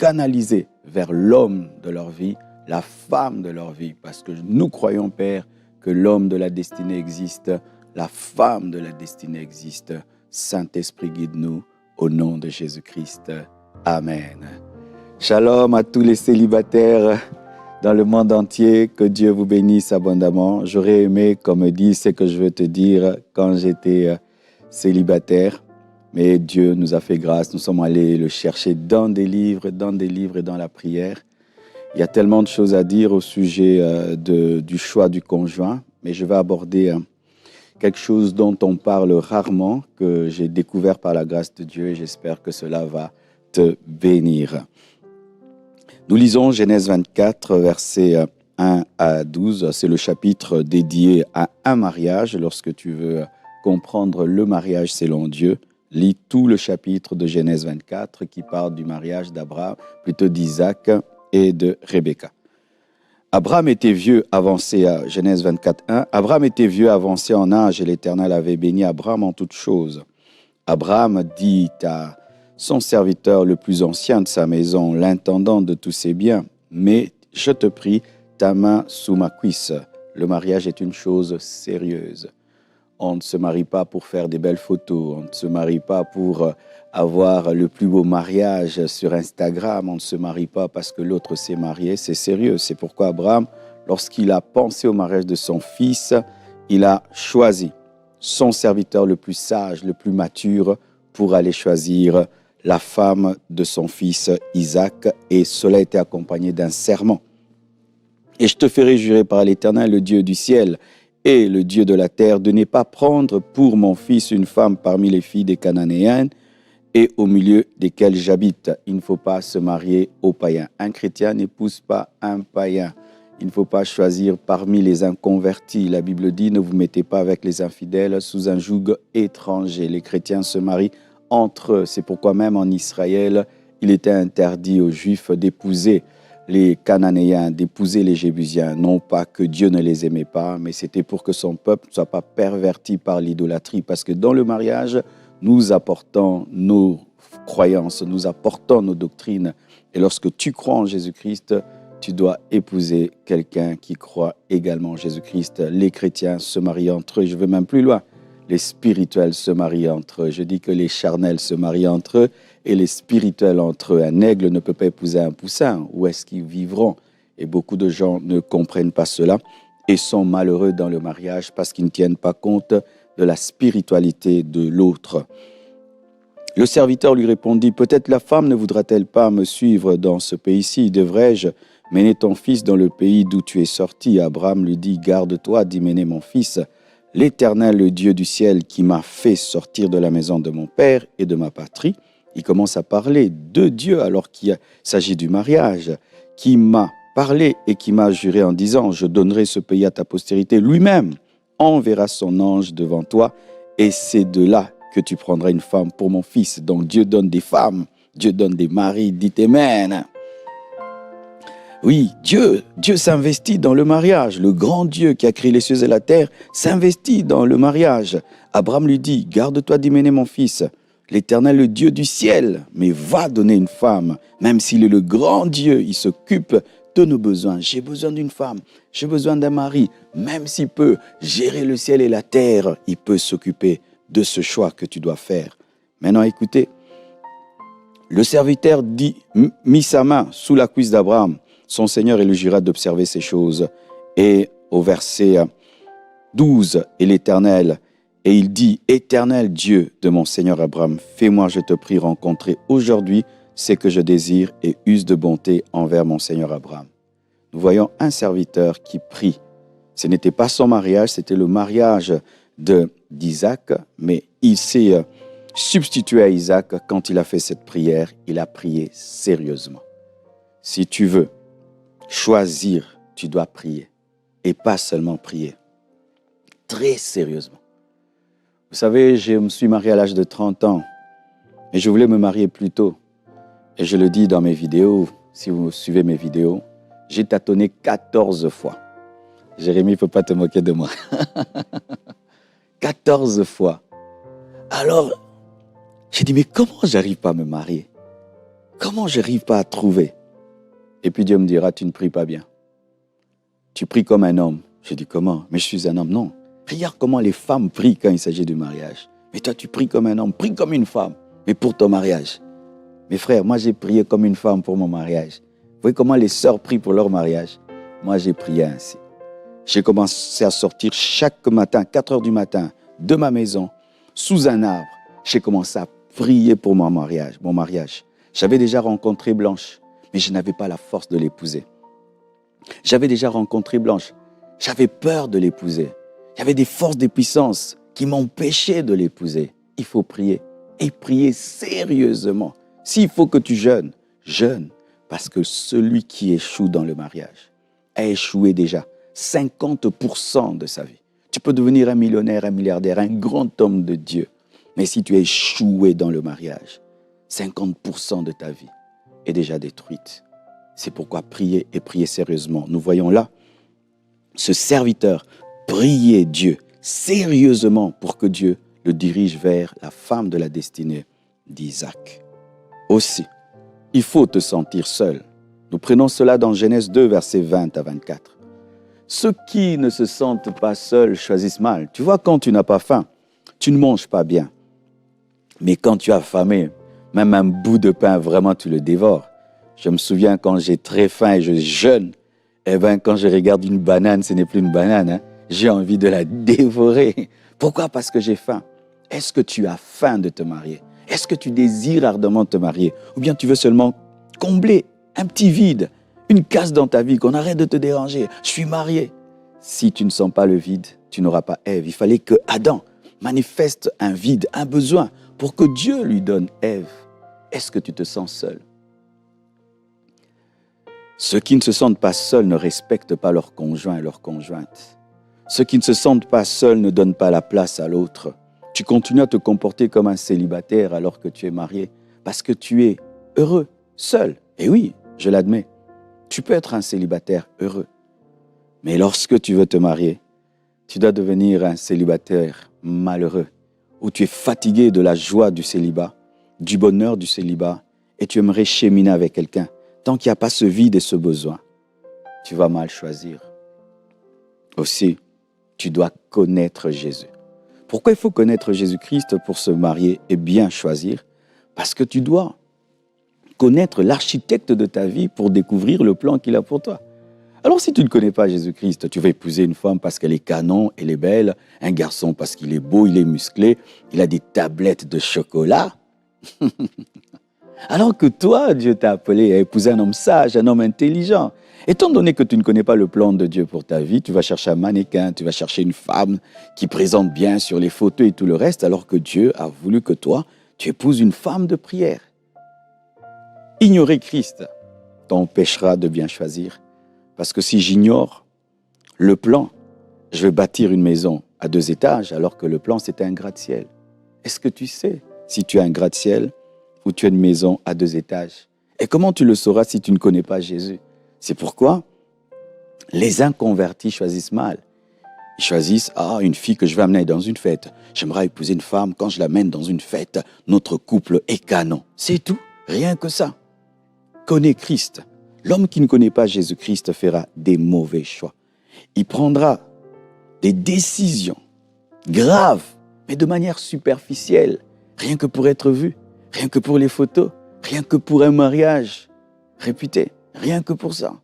canaliser vers l'homme de leur vie, la femme de leur vie. Parce que nous croyons, Père, que l'homme de la destinée existe, la femme de la destinée existe. Saint-Esprit, guide-nous au nom de Jésus-Christ. Amen. Shalom à tous les célibataires dans le monde entier. Que Dieu vous bénisse abondamment. J'aurais aimé qu'on me dise ce que je veux te dire quand j'étais célibataire. Mais Dieu nous a fait grâce. Nous sommes allés le chercher dans des livres et dans la prière. Il y a tellement de choses à dire au sujet du choix du conjoint. Mais je vais aborder quelque chose dont on parle rarement, que j'ai découvert par la grâce de Dieu, et j'espère que cela va te bénir. Nous lisons Genèse 24, versets 1 à 12. C'est le chapitre dédié à un mariage. Lorsque tu veux comprendre le mariage selon Dieu, lis tout le chapitre de Genèse 24 qui parle du mariage d'Abraham, plutôt d'Isaac et de Rebecca. Abraham était vieux, avancé à Genèse 24, 1. Abraham était vieux, avancé en âge, et l'Éternel avait béni Abraham en toutes choses. Abraham dit à son serviteur le plus ancien de sa maison, l'intendant de tous ses biens, « Mais je te prie, ta main sous ma cuisse. » Le mariage est une chose sérieuse. On ne se marie pas pour faire des belles photos, on ne se marie pas pour avoir le plus beau mariage sur Instagram, on ne se marie pas parce que l'autre s'est marié, c'est sérieux. C'est pourquoi Abraham, lorsqu'il a pensé au mariage de son fils, il a choisi son serviteur le plus sage, le plus mature, pour aller choisir la femme de son fils Isaac, et cela a été accompagné d'un serment. « Et je te ferai jurer par l'Éternel, le Dieu du ciel, et le Dieu de la terre, de ne pas prendre pour mon fils une femme parmi les filles des Cananéennes et au milieu desquelles j'habite. » Il ne faut pas se marier aux païens. Un chrétien n'épouse pas un païen. Il ne faut pas choisir parmi les inconvertis. La Bible dit, ne vous mettez pas avec les infidèles sous un joug étranger. Les chrétiens se marient entre eux. C'est pourquoi même en Israël, il était interdit aux Juifs d'épouser les Cananéens, d'épouser les Jébusiens. Non pas que Dieu ne les aimait pas, mais c'était pour que son peuple ne soit pas perverti par l'idolâtrie. Parce que dans le mariage, nous apportons nos croyances, nous apportons nos doctrines. Et lorsque tu crois en Jésus-Christ, tu dois épouser quelqu'un qui croit également en Jésus-Christ. Les chrétiens se marient entre eux. Je vais même plus loin. Les spirituels se marient entre eux. Je dis que les charnels se marient entre eux et les spirituels entre eux. Un aigle ne peut pas épouser un poussin. Où est-ce qu'ils vivront? Et beaucoup de gens ne comprennent pas cela et sont malheureux dans le mariage parce qu'ils ne tiennent pas compte de la spiritualité de l'autre. Le serviteur lui répondit, « Peut-être la femme ne voudra-t-elle pas me suivre dans ce pays-ci? Devrais-je mener ton fils dans le pays d'où tu es sorti ?» Abraham lui dit, « Garde-toi d'y mener mon fils. L'Éternel, le Dieu du ciel, qui m'a fait sortir de la maison de mon père et de ma patrie. » Il commence à parler de Dieu alors qu'il s'agit du mariage, qui m'a parlé et qui m'a juré en disant, « Je donnerai ce pays à ta postérité. » Lui-même enverra son ange devant toi et c'est de là que tu prendras une femme pour mon fils. Donc Dieu donne des femmes, Dieu donne des maris, dites Amen. Oui, Dieu s'investit dans le mariage. Le grand Dieu qui a créé les cieux et la terre s'investit dans le mariage. Abraham lui dit, « Garde-toi d'y mener mon fils. L'Éternel, le Dieu du ciel, mais va donner une femme. Même s'il est le grand Dieu, il s'occupe de nos besoins. J'ai besoin d'une femme, j'ai besoin d'un mari. Même s'il peut gérer le ciel et la terre, il peut s'occuper de ce choix que tu dois faire. » Maintenant, écoutez, le serviteur mit sa main sous la cuisse d'Abraham, son Seigneur, et lui jura d'observer ces choses. Et au verset 12, et l'Éternel, et il dit, « Éternel Dieu de mon Seigneur Abraham, fais-moi, je te prie, rencontrer aujourd'hui ce que je désire et use de bonté envers mon Seigneur Abraham. » Nous voyons un serviteur qui prie. Ce n'était pas son mariage, c'était le mariage d'Isaac, mais il s'est substitué à Isaac quand il a fait cette prière. Il a prié sérieusement. Si tu veux choisir, tu dois prier et pas seulement prier. Très sérieusement. Vous savez, je me suis marié à l'âge de 30 ans et je voulais me marier plus tôt. Et je le dis dans mes vidéos, si vous suivez mes vidéos, j'ai tâtonné 14 fois. Jérémie, il ne faut pas te moquer de moi. 14 fois. Alors, j'ai dit, mais comment j'arrive pas à me marier? Comment je n'arrive pas à trouver? Et puis Dieu me dira, tu ne pries pas bien. Tu pries comme un homme. Je dis, comment? Mais je suis un homme. Non. Regarde comment les femmes prient quand il s'agit du mariage. Mais toi, tu pries comme un homme, prie comme une femme, mais pour ton mariage. Mes frères, moi, j'ai prié comme une femme pour mon mariage. Vous voyez comment les sœurs prient pour leur mariage? Moi, j'ai prié ainsi. J'ai commencé à sortir chaque matin, 4 heures du matin, de ma maison, sous un arbre. J'ai commencé à prier pour mon mariage. J'avais déjà rencontré Blanche, mais je n'avais pas la force de l'épouser. J'avais déjà rencontré Blanche. J'avais peur de l'épouser. Il y avait des forces, des puissances qui m'empêchaient de l'épouser. Il faut prier. Et prier sérieusement. S'il faut que tu jeûnes, jeûne. Parce que celui qui échoue dans le mariage a échoué déjà 50% de sa vie. Tu peux devenir un millionnaire, un milliardaire, un grand homme de Dieu. Mais si tu es échoué dans le mariage, 50% de ta vie est déjà détruite. C'est pourquoi prier et prier sérieusement. Nous voyons là ce serviteur prier Dieu sérieusement pour que Dieu le dirige vers la femme de la destinée d'Isaac. Aussi, il faut te sentir seul. Nous prenons cela dans Genèse 2, versets 20 à 24. Ceux qui ne se sentent pas seuls choisissent mal. Tu vois, quand tu n'as pas faim, tu ne manges pas bien. Mais quand tu as faim, même un bout de pain, vraiment, tu le dévores. Je me souviens quand j'ai très faim et je jeûne, quand je regarde une banane, ce n'est plus une banane, hein. J'ai envie de la dévorer. Pourquoi? Parce que j'ai faim. Est-ce que tu as faim de te marier? Est-ce que tu désires ardemment te marier? Ou bien tu veux seulement combler un petit vide, une case dans ta vie, qu'on arrête de te déranger? Je suis marié. Si tu ne sens pas le vide, tu n'auras pas Ève. Il fallait que Adam manifeste un vide, un besoin, pour que Dieu lui donne Ève. Est-ce que tu te sens seul? Ceux qui ne se sentent pas seuls ne respectent pas leur conjoint et leur conjointe. Ceux qui ne se sentent pas seuls ne donnent pas la place à l'autre. Tu continues à te comporter comme un célibataire alors que tu es marié, parce que tu es heureux, seul. Et oui, je l'admets, tu peux être un célibataire heureux. Mais lorsque tu veux te marier, tu dois devenir un célibataire malheureux, où tu es fatigué de la joie du célibat, du bonheur du célibat, et tu aimerais cheminer avec quelqu'un. Tant qu'il n'y a pas ce vide et ce besoin, tu vas mal choisir. Aussi, tu dois connaître Jésus. Pourquoi il faut connaître Jésus-Christ pour se marier et bien choisir? Parce que tu dois connaître l'architecte de ta vie pour découvrir le plan qu'il a pour toi. Alors si tu ne connais pas Jésus-Christ, tu vas épouser une femme parce qu'elle est canon, elle est belle, un garçon parce qu'il est beau, il est musclé, il a des tablettes de chocolat. Alors que toi, Dieu t'a appelé à épouser un homme sage, un homme intelligent. Étant donné que tu ne connais pas le plan de Dieu pour ta vie, tu vas chercher un mannequin, tu vas chercher une femme qui présente bien sur les photos et tout le reste, alors que Dieu a voulu que toi, tu épouses une femme de prière. Ignorer Christ t'empêchera de bien choisir. Parce que si j'ignore le plan, je vais bâtir une maison à 2 étages, alors que le plan, c'est un gratte-ciel. Est-ce que tu sais si tu as un gratte-ciel ou tu as une maison à 2 étages? Et comment tu le sauras si tu ne connais pas Jésus? C'est pourquoi les inconvertis choisissent mal. Ils choisissent, une fille que je vais amener dans une fête. J'aimerais épouser une femme, quand je l'amène dans une fête, notre couple est canon. C'est tout, rien que ça. Connais Christ. L'homme qui ne connaît pas Jésus-Christ fera des mauvais choix. Il prendra des décisions graves, mais de manière superficielle, rien que pour être vu, rien que pour les photos, rien que pour un mariage réputé, rien que pour ça.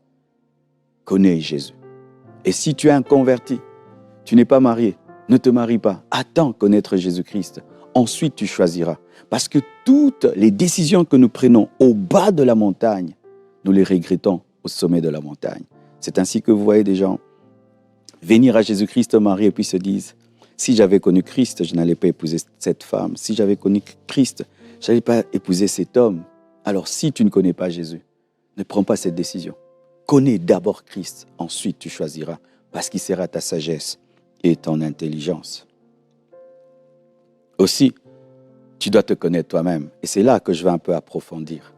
Connais Jésus. Et si tu es un converti, tu n'es pas marié, ne te marie pas. Attends connaître Jésus-Christ. Ensuite, tu choisiras. Parce que toutes les décisions que nous prenons au bas de la montagne, nous les regrettons au sommet de la montagne. C'est ainsi que vous voyez des gens venir à Jésus-Christ marié et puis se disent, si j'avais connu Christ, je n'allais pas épouser cette femme. Si j'avais connu Christ, je n'allais pas épouser cet homme. Alors si tu ne connais pas Jésus, ne prends pas cette décision. Connais d'abord Christ, ensuite tu choisiras, parce qu'il sera ta sagesse et ton intelligence. Aussi, tu dois te connaître toi-même. Et c'est là que je vais un peu approfondir.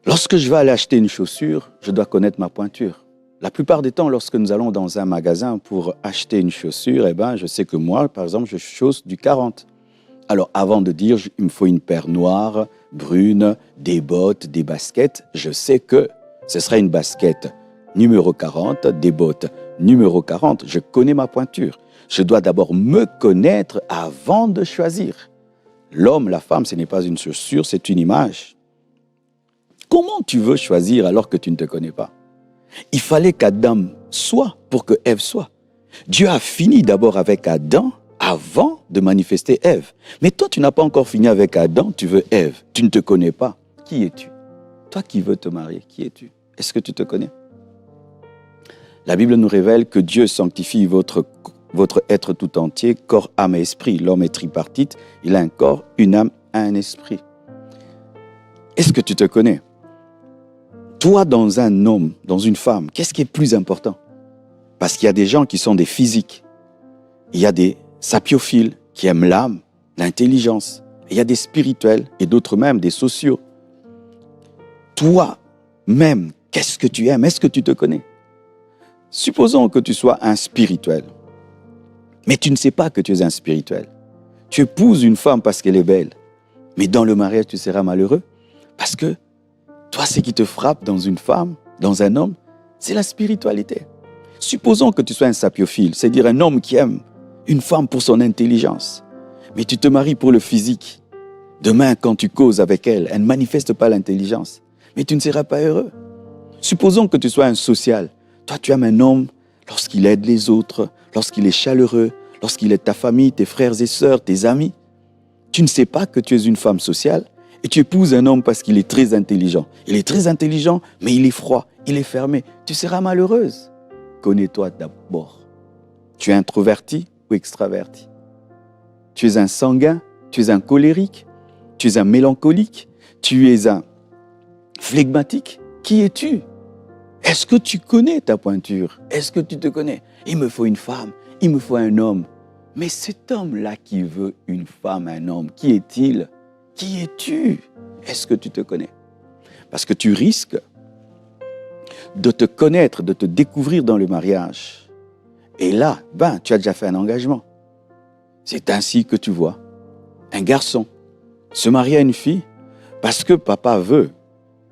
Lorsque je vais aller acheter une chaussure, je dois connaître ma pointure. La plupart des temps, lorsque nous allons dans un magasin pour acheter une chaussure, je sais que moi, par exemple, je chausse du 40. Alors, avant de dire, il me faut une paire noire, brune, des bottes, des baskets, je sais que ce sera une basket numéro 40, des bottes numéro 40. Je connais ma pointure. Je dois d'abord me connaître avant de choisir. L'homme, la femme, ce n'est pas une chaussure, c'est une image. Comment tu veux choisir alors que tu ne te connais pas? Il fallait qu'Adam soit pour que Ève soit. Dieu a fini d'abord avec Adam avant de manifester Ève. Mais toi, tu n'as pas encore fini avec Adam, tu veux Ève. Tu ne te connais pas. Qui es-tu? Toi qui veux te marier, qui es-tu? Est-ce que tu te connais? La Bible nous révèle que Dieu sanctifie votre être tout entier, corps, âme et esprit. L'homme est tripartite, il a un corps, une âme, un esprit. Est-ce que tu te connais? Toi, dans un homme, dans une femme, qu'est-ce qui est plus important? Parce qu'il y a des gens qui sont des physiques. Il y a des sapiophiles qui aiment l'âme, l'intelligence. Il y a des spirituels et d'autres même, des sociaux. Toi-même, qu'est-ce que tu aimes? Est-ce que tu te connais? Supposons que tu sois un spirituel, mais tu ne sais pas que tu es un spirituel. Tu épouses une femme parce qu'elle est belle, mais dans le mariage, tu seras malheureux parce que toi, ce qui te frappe dans une femme, dans un homme, c'est la spiritualité. Supposons que tu sois un sapiophile, c'est-à-dire un homme qui aime une femme pour son intelligence, mais tu te maries pour le physique. Demain, quand tu causes avec elle, elle ne manifeste pas l'intelligence, mais tu ne seras pas heureux. Supposons que tu sois un social. Toi, tu aimes un homme lorsqu'il aide les autres, lorsqu'il est chaleureux, lorsqu'il aide ta famille, tes frères et sœurs, tes amis. Tu ne sais pas que tu es une femme sociale et tu épouses un homme parce qu'il est très intelligent. Il est très intelligent, mais il est froid, il est fermé. Tu seras malheureuse. Connais-toi d'abord. Tu es introverti ou extraverti? Tu es un sanguin? Tu es un colérique? Tu es un mélancolique? Tu es un flegmatique? Qui es-tu? Est-ce que tu connais ta pointure? Est-ce que tu te connais? Il me faut une femme, il me faut un homme. Mais cet homme-là qui veut une femme, un homme, qui est-il? Qui es-tu? Est-ce que tu te connais? Parce que tu risques de te connaître, de te découvrir dans le mariage. Et là, tu as déjà fait un engagement. C'est ainsi que tu vois un garçon se marier à une fille parce que papa veut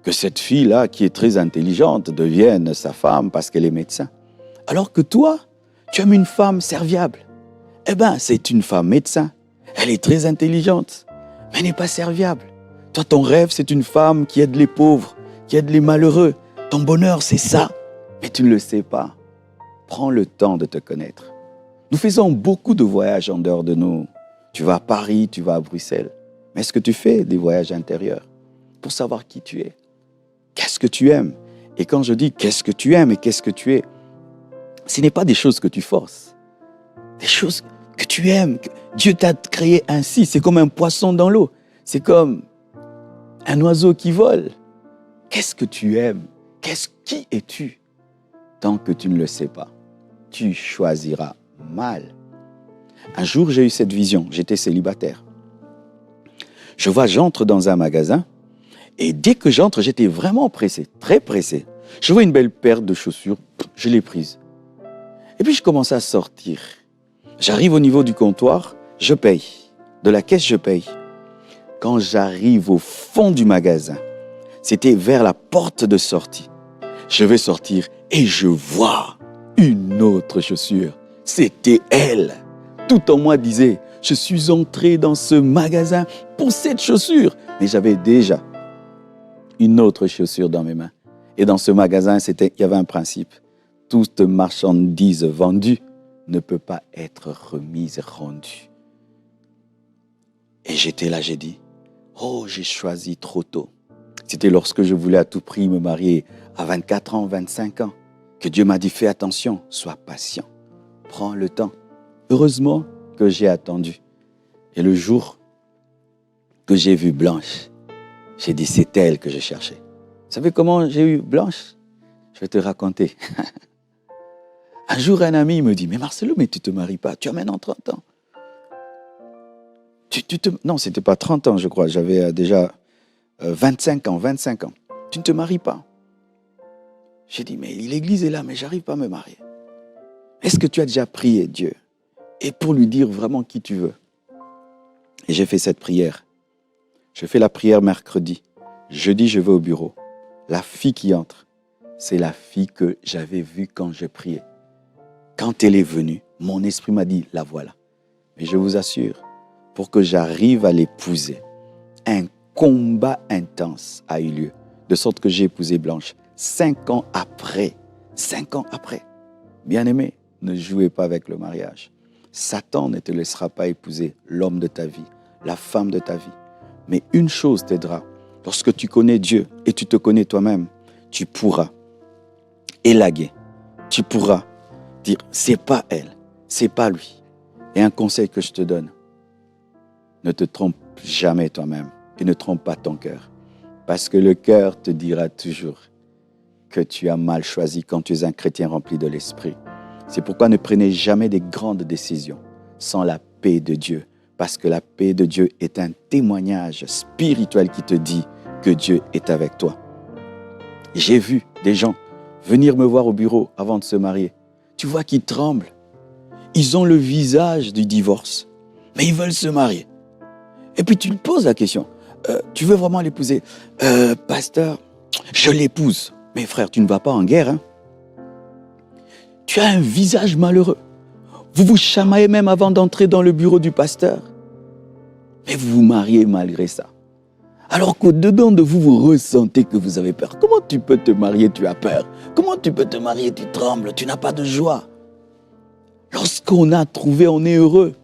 que cette fille-là, qui est très intelligente, devienne sa femme parce qu'elle est médecin. Alors que toi, tu aimes une femme serviable. C'est une femme médecin. Elle est très intelligente, mais elle n'est pas serviable. Toi, ton rêve, c'est une femme qui aide les pauvres, qui aide les malheureux. Ton bonheur, c'est ça, mais tu ne le sais pas. Prends le temps de te connaître. Nous faisons beaucoup de voyages en dehors de nous. Tu vas à Paris, tu vas à Bruxelles. Mais est-ce que tu fais des voyages intérieurs pour savoir qui tu es? Qu'est-ce que tu aimes? Et quand je dis qu'est-ce que tu aimes et qu'est-ce que tu es, ce n'est pas des choses que tu forces. Des choses que tu aimes. Que Dieu t'a créé ainsi. C'est comme un poisson dans l'eau. C'est comme un oiseau qui vole. Qu'est-ce que tu aimes? Qui es-tu? Tant que tu ne le sais pas, tu choisiras mal. Un jour, j'ai eu cette vision. J'étais célibataire. J'entre dans un magasin et dès que j'entre, j'étais vraiment pressé, très pressé. Je vois une belle paire de chaussures, je l'ai prise. Et puis, je commence à sortir. J'arrive au niveau du comptoir, je paye. De la caisse, je paye. Quand j'arrive au fond du magasin, c'était vers la porte de sortie. Je vais sortir et je vois une autre chaussure. C'était elle. Tout en moi disait, je suis entré dans ce magasin pour cette chaussure. Mais j'avais déjà une autre chaussure dans mes mains. Et dans ce magasin, il y avait un principe. Toute marchandise vendue ne peut pas être remise, rendue. Et j'étais là, j'ai dit, j'ai choisi trop tôt. C'était lorsque je voulais à tout prix me marier à 24 ans, 25 ans, que Dieu m'a dit, fais attention, sois patient, prends le temps. Heureusement que j'ai attendu. Et le jour que j'ai vu Blanche, j'ai dit, c'est elle que je cherchais. Vous savez comment j'ai eu Blanche? Je vais te raconter. Un jour, un ami me dit, mais Marcelo, mais tu ne te maries pas, tu as maintenant 30 ans. Non, ce n'était pas 30 ans, je crois, j'avais déjà 25 ans. Tu ne te maries pas. J'ai dit, mais l'église est là, mais j'arrive pas à me marier. Est-ce que tu as déjà prié Dieu? Et pour lui dire vraiment qui tu veux. Et j'ai fait cette prière. Je fais la prière mercredi. Jeudi, je vais au bureau. La fille qui entre, c'est la fille que j'avais vue quand je priais. Quand elle est venue, mon esprit m'a dit, la voilà. Mais je vous assure, pour que j'arrive à l'épouser, un combat intense a eu lieu, de sorte que j'ai épousé Blanche 5 ans après. 5 ans après. Bien-aimé, ne jouez pas avec le mariage. Satan ne te laissera pas épouser l'homme de ta vie, la femme de ta vie. Mais une chose t'aidera. Lorsque tu connais Dieu et tu te connais toi-même, tu pourras élaguer. Tu pourras dire, c'est pas elle, c'est pas lui. Et un conseil que je te donne, ne te trompe jamais toi-même et ne trompe pas ton cœur. Parce que le cœur te dira toujours que tu as mal choisi quand tu es un chrétien rempli de l'esprit. C'est pourquoi ne prenez jamais des grandes décisions sans la paix de Dieu. Parce que la paix de Dieu est un témoignage spirituel qui te dit que Dieu est avec toi. J'ai vu des gens venir me voir au bureau avant de se marier. Tu vois qu'ils tremblent. Ils ont le visage du divorce, mais ils veulent se marier. Et puis tu lui poses la question, tu veux vraiment l'épouser? Pasteur, je l'épouse. Mais frère, tu ne vas pas en guerre. Hein? Tu as un visage malheureux. Vous vous chamaillez même avant d'entrer dans le bureau du pasteur. Mais vous vous mariez malgré ça. Alors qu'au-dedans de vous, vous ressentez que vous avez peur. Comment tu peux te marier, tu as peur? Comment tu peux te marier, tu trembles, tu n'as pas de joie? Lorsqu'on a trouvé, on est heureux.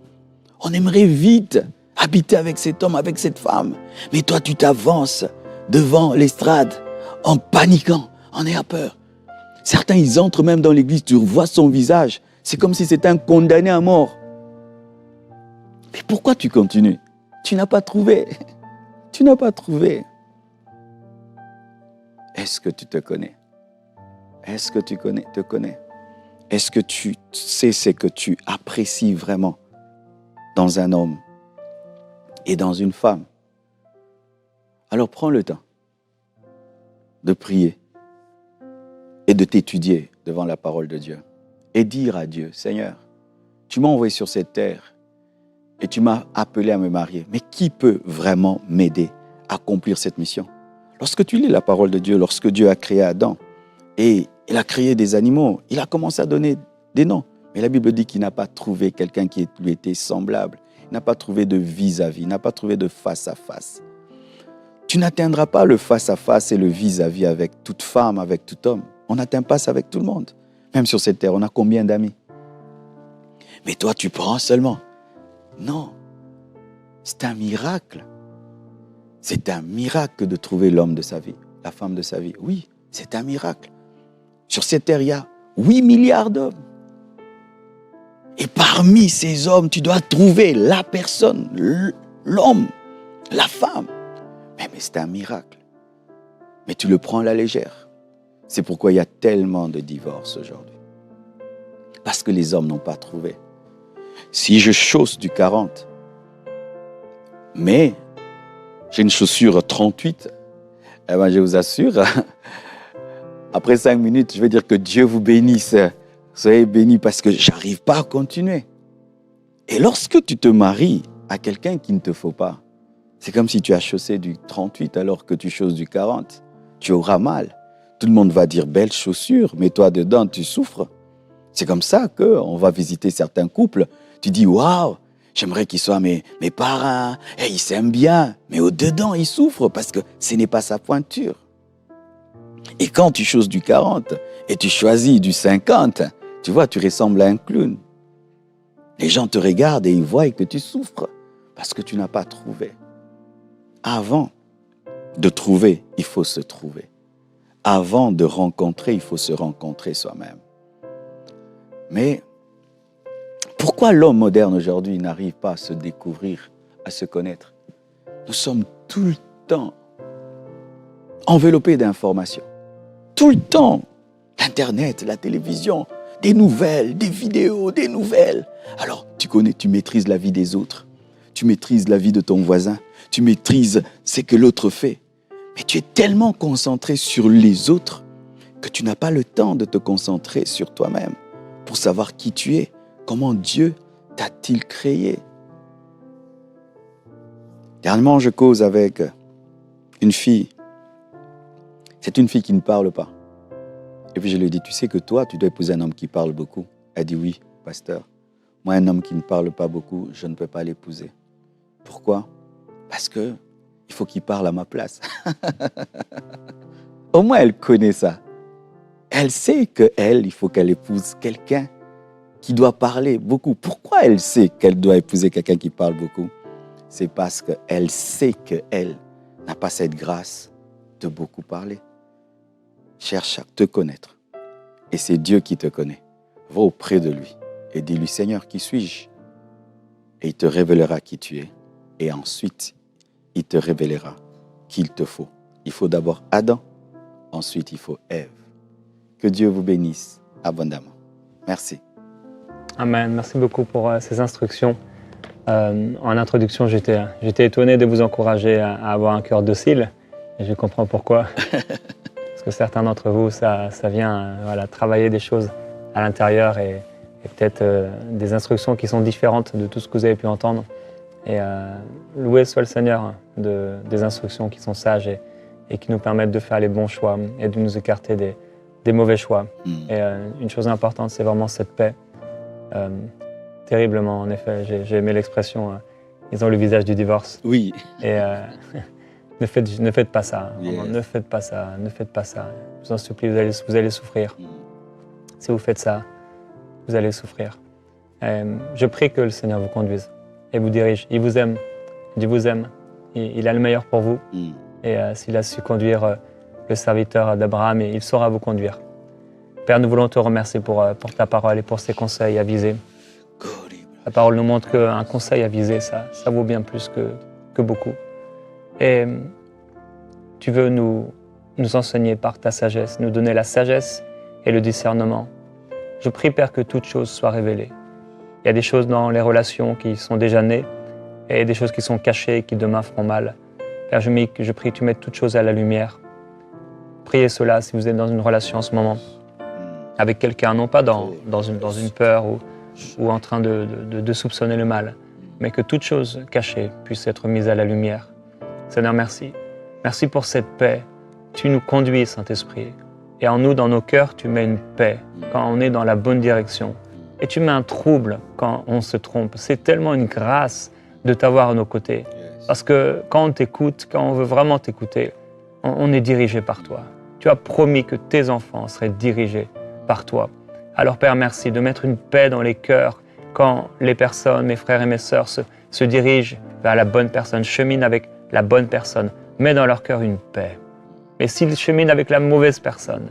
On aimerait vite habiter avec cet homme, avec cette femme. Mais toi, tu t'avances devant l'estrade en paniquant, en ayant peur. Certains, ils entrent même dans l'église, tu vois son visage. C'est comme si c'était un condamné à mort. Mais pourquoi tu continues? Tu n'as pas trouvé. Tu n'as pas trouvé. Est-ce que tu te connais? Est-ce que tu te connais? Est-ce que tu sais ce que tu apprécies vraiment dans un homme et dans une femme? Alors prends le temps de prier et de t'étudier devant la parole de Dieu et dire à Dieu, Seigneur, tu m'as envoyé sur cette terre et tu m'as appelé à me marier. Mais qui peut vraiment m'aider à accomplir cette mission? Lorsque tu lis la parole de Dieu, lorsque Dieu a créé Adam et il a créé des animaux, il a commencé à donner des noms. Mais la Bible dit qu'il n'a pas trouvé quelqu'un qui lui était semblable. Il n'a pas trouvé de vis-à-vis, il n'a pas trouvé de face-à-face. Tu n'atteindras pas le face-à-face et le vis-à-vis avec toute femme, avec tout homme. On n'atteint pas ça avec tout le monde. Même sur cette terre, on a combien d'amis? Mais toi, tu prends seulement. Non, c'est un miracle. C'est un miracle de trouver l'homme de sa vie, la femme de sa vie. Oui, c'est un miracle. Sur cette terre, il y a 8 milliards d'hommes. Et parmi ces hommes, tu dois trouver la personne, l'homme, la femme. Mais c'est un miracle. Mais tu le prends à la légère. C'est pourquoi il y a tellement de divorces aujourd'hui. Parce que les hommes n'ont pas trouvé. Si je chausse du 40, mais j'ai une chaussure 38, eh ben je vous assure, après 5 minutes, je vais dire que Dieu vous bénisse. Soyez bénis parce que je n'arrive pas à continuer. Et lorsque tu te maries à quelqu'un qu'il ne te faut pas, c'est comme si tu as chaussé du 38 alors que tu chausses du 40. Tu auras mal. Tout le monde va dire belle chaussure, mais toi dedans, tu souffres. C'est comme ça qu'on va visiter certains couples. Tu dis, waouh, j'aimerais qu'ils soient mes parents, et ils s'aiment bien. Mais au-dedans, ils souffrent parce que ce n'est pas sa pointure. Et quand tu chausses du 40 et tu choisis du 50, tu vois, tu ressembles à un clown. Les gens te regardent et ils voient que tu souffres parce que tu n'as pas trouvé. Avant de trouver, il faut se trouver. Avant de rencontrer, il faut se rencontrer soi-même. Mais pourquoi l'homme moderne aujourd'hui n'arrive pas à se découvrir, à se connaître? Nous sommes tout le temps enveloppés d'informations. Tout le temps, l'Internet, la télévision, des nouvelles, des vidéos, des nouvelles. Alors, tu connais, tu maîtrises la vie des autres. Tu maîtrises la vie de ton voisin. Tu maîtrises ce que l'autre fait. Mais tu es tellement concentré sur les autres que tu n'as pas le temps de te concentrer sur toi-même pour savoir qui tu es, comment Dieu t'a-t-il créé. Dernièrement, je cause avec une fille. C'est une fille qui ne parle pas. Et puis je lui ai dit, tu sais que toi, tu dois épouser un homme qui parle beaucoup. Elle dit, oui, pasteur. Moi, un homme qui ne parle pas beaucoup, je ne peux pas l'épouser. Pourquoi? Parce que il faut qu'il parle à ma place. Au moins, elle connaît ça. Elle sait il faut qu'elle épouse quelqu'un qui doit parler beaucoup. Pourquoi elle sait qu'elle doit épouser quelqu'un qui parle beaucoup? C'est parce qu'elle sait qu'elle n'a pas cette grâce de beaucoup parler. Cherche à te connaître. Et c'est Dieu qui te connaît. Va auprès de lui et dis-lui, Seigneur, qui suis-je? Et il te révélera qui tu es. Et ensuite, il te révélera qu'il te faut. Il faut d'abord Adam, ensuite il faut Ève. Que Dieu vous bénisse abondamment. Merci. Amen. Merci beaucoup pour ces instructions. En introduction, j'étais étonné de vous encourager à avoir un cœur docile. Et je comprends pourquoi. Parce que certains d'entre vous, ça vient travailler des choses à l'intérieur et peut-être des instructions qui sont différentes de tout ce que vous avez pu entendre. Et loué soit le Seigneur des instructions qui sont sages et qui nous permettent de faire les bons choix et de nous écarter des mauvais choix. Et une chose importante, c'est vraiment cette paix. Terriblement, en effet, j'ai aimé l'expression ils ont le visage du divorce. Oui. Et ne faites pas ça. Yes. Vraiment, ne faites pas ça. Ne faites pas ça. Je vous en supplie, vous allez souffrir. Si vous faites ça, vous allez souffrir. Je prie que le Seigneur vous conduise et vous dirige. Il vous aime. Dieu vous aime. Il a le meilleur pour vous. Et s'il a su conduire le serviteur d'Abraham, il saura vous conduire. Père, nous voulons te remercier pour ta parole et pour ces conseils avisés. La parole nous montre qu'un conseil avisé, ça vaut bien plus que beaucoup. Et tu veux nous enseigner par ta sagesse, nous donner la sagesse et le discernement. Je prie, Père, que toute chose soit révélée. Il y a des choses dans les relations qui sont déjà nées et des choses qui sont cachées et qui demain feront mal. Père, je prie que tu mettes toutes choses à la lumière. Priez cela si vous êtes dans une relation en ce moment avec quelqu'un, non pas dans une peur ou en train de soupçonner le mal, mais que toute chose cachée puisse être mise à la lumière. Seigneur, merci. Merci pour cette paix. Tu nous conduis, Saint-Esprit. Et en nous, dans nos cœurs, tu mets une paix quand on est dans la bonne direction. Et tu mets un trouble quand on se trompe. C'est tellement une grâce de t'avoir à nos côtés. Parce que quand on t'écoute, quand on veut vraiment t'écouter, on est dirigé par toi. Tu as promis que tes enfants seraient dirigés par toi. Alors Père, merci de mettre une paix dans les cœurs quand les personnes, mes frères et mes sœurs, se dirigent vers la bonne personne, cheminent avec la bonne personne, mets dans leur cœur une paix. Mais s'ils cheminent avec la mauvaise personne,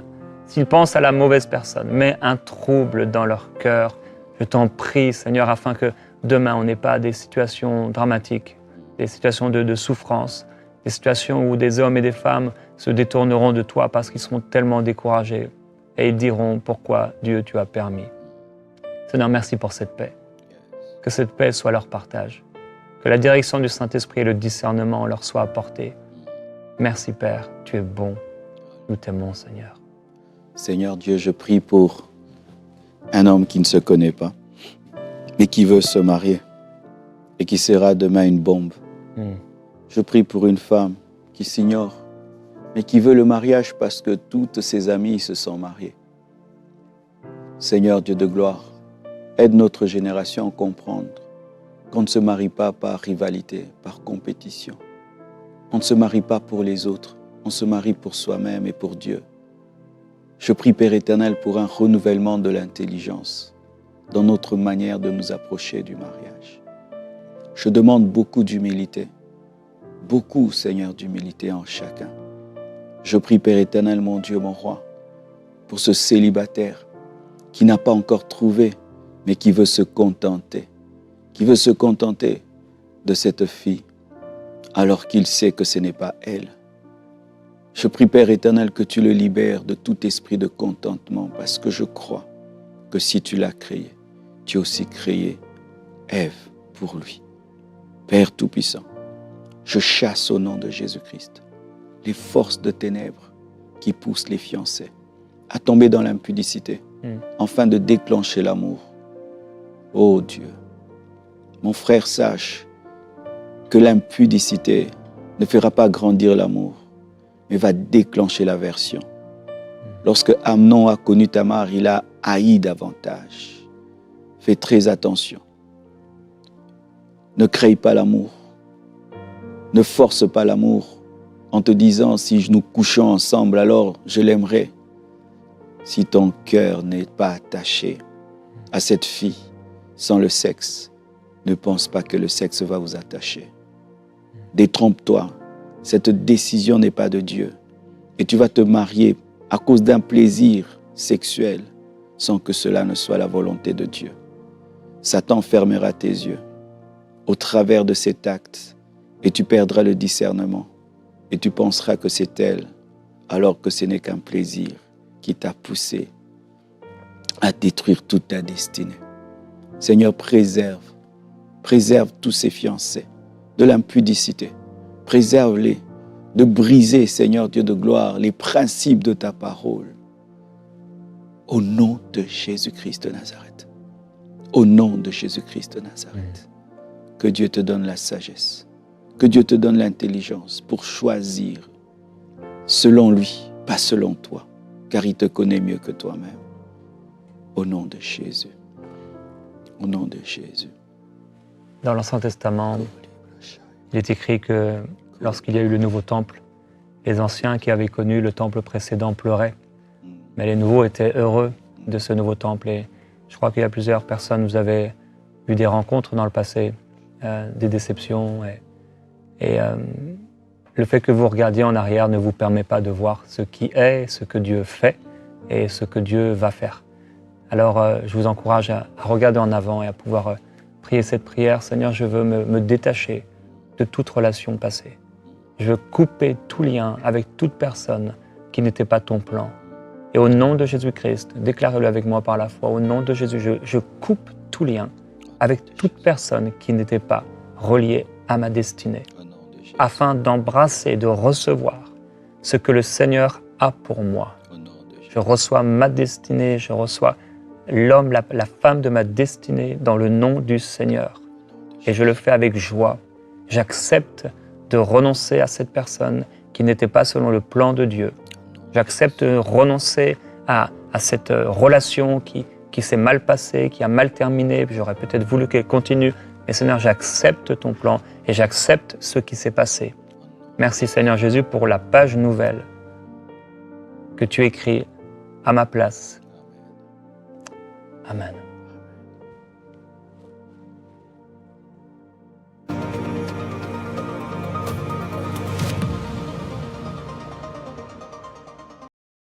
s'ils pensent à la mauvaise personne, mets un trouble dans leur cœur. Je t'en prie, Seigneur, afin que demain on n'ait pas des situations dramatiques, des situations de souffrance, des situations où des hommes et des femmes se détourneront de toi parce qu'ils seront tellement découragés et ils diront pourquoi Dieu tu as permis. Seigneur, merci pour cette paix. Que cette paix soit leur partage. Que la direction du Saint-Esprit et le discernement leur soient apportés. Merci Père, tu es bon. Nous t'aimons Seigneur. Seigneur Dieu, je prie pour un homme qui ne se connaît pas, mais qui veut se marier et qui sera demain une bombe. Je prie pour une femme qui s'ignore, mais qui veut le mariage parce que toutes ses amies se sont mariées. Seigneur Dieu de gloire, aide notre génération à comprendre qu'on ne se marie pas par rivalité, par compétition. On ne se marie pas pour les autres, on se marie pour soi-même et pour Dieu. Je prie Père éternel pour un renouvellement de l'intelligence dans notre manière de nous approcher du mariage. Je demande beaucoup d'humilité, beaucoup Seigneur d'humilité en chacun. Je prie Père éternel, mon Dieu, mon roi, pour ce célibataire qui n'a pas encore trouvé, mais qui veut se contenter de cette fille, alors qu'il sait que ce n'est pas elle. Je prie Père éternel que tu le libères de tout esprit de contentement, parce que je crois que si tu l'as créé, tu as aussi créé Ève pour lui. Père Tout-Puissant, je chasse au nom de Jésus-Christ les forces de ténèbres qui poussent les fiancés à tomber dans l'impudicité, afin de déclencher l'amour. Oh Dieu, mon frère sache que l'impudicité ne fera pas grandir l'amour, mais va déclencher l'aversion. Lorsque Amnon a connu Tamar, il a haï davantage. Fais très attention. Ne crée pas l'amour. Ne force pas l'amour en te disant si nous couchons ensemble, alors je l'aimerai. Si ton cœur n'est pas attaché à cette fille sans le sexe, ne pense pas que le sexe va vous attacher. Détrompe-toi, cette décision n'est pas de Dieu. Et tu vas te marier à cause d'un plaisir sexuel sans que cela ne soit la volonté de Dieu. Satan fermera tes yeux au travers de cet acte et tu perdras le discernement et tu penseras que c'est elle alors que ce n'est qu'un plaisir qui t'a poussé à détruire toute ta destinée. Seigneur, préserve tous ces fiancés de l'impudicité. Préserve-les de briser, Seigneur Dieu de gloire, les principes de ta parole. Au nom de Jésus-Christ de Nazareth. Au nom de Jésus-Christ de Nazareth. Que Dieu te donne la sagesse. Que Dieu te donne l'intelligence pour choisir selon lui, pas selon toi, car il te connaît mieux que toi-même. Au nom de Jésus. Au nom de Jésus. Dans l'Ancien Testament, il est écrit que lorsqu'il y a eu le nouveau temple, les anciens qui avaient connu le temple précédent pleuraient, mais les nouveaux étaient heureux de ce nouveau temple. Et je crois qu'il y a plusieurs personnes, vous avez eu des rencontres dans le passé, des déceptions. Et le fait que vous regardiez en arrière ne vous permet pas de voir ce qui est, ce que Dieu fait et ce que Dieu va faire. Alors, je vous encourage à regarder en avant et à pouvoir prier cette prière. Seigneur, je veux me détacher de toute relation passée. Je veux couper tout lien avec toute personne qui n'était pas ton plan. Et au nom de Jésus-Christ, déclarez-le avec moi par la foi, au nom de Jésus, je coupe tout lien avec toute personne qui n'était pas reliée à ma destinée, afin d'embrasser, de recevoir ce que le Seigneur a pour moi. Je reçois ma destinée, je reçois l'homme, la femme de ma destinée dans le nom du Seigneur. Et je le fais avec joie. J'accepte de renoncer à cette personne qui n'était pas selon le plan de Dieu. J'accepte de renoncer à cette relation qui s'est mal passée, qui a mal terminé, j'aurais peut-être voulu qu'elle continue. Mais Seigneur, j'accepte ton plan et j'accepte ce qui s'est passé. Merci Seigneur Jésus pour la page nouvelle que tu écris à ma place. Amen.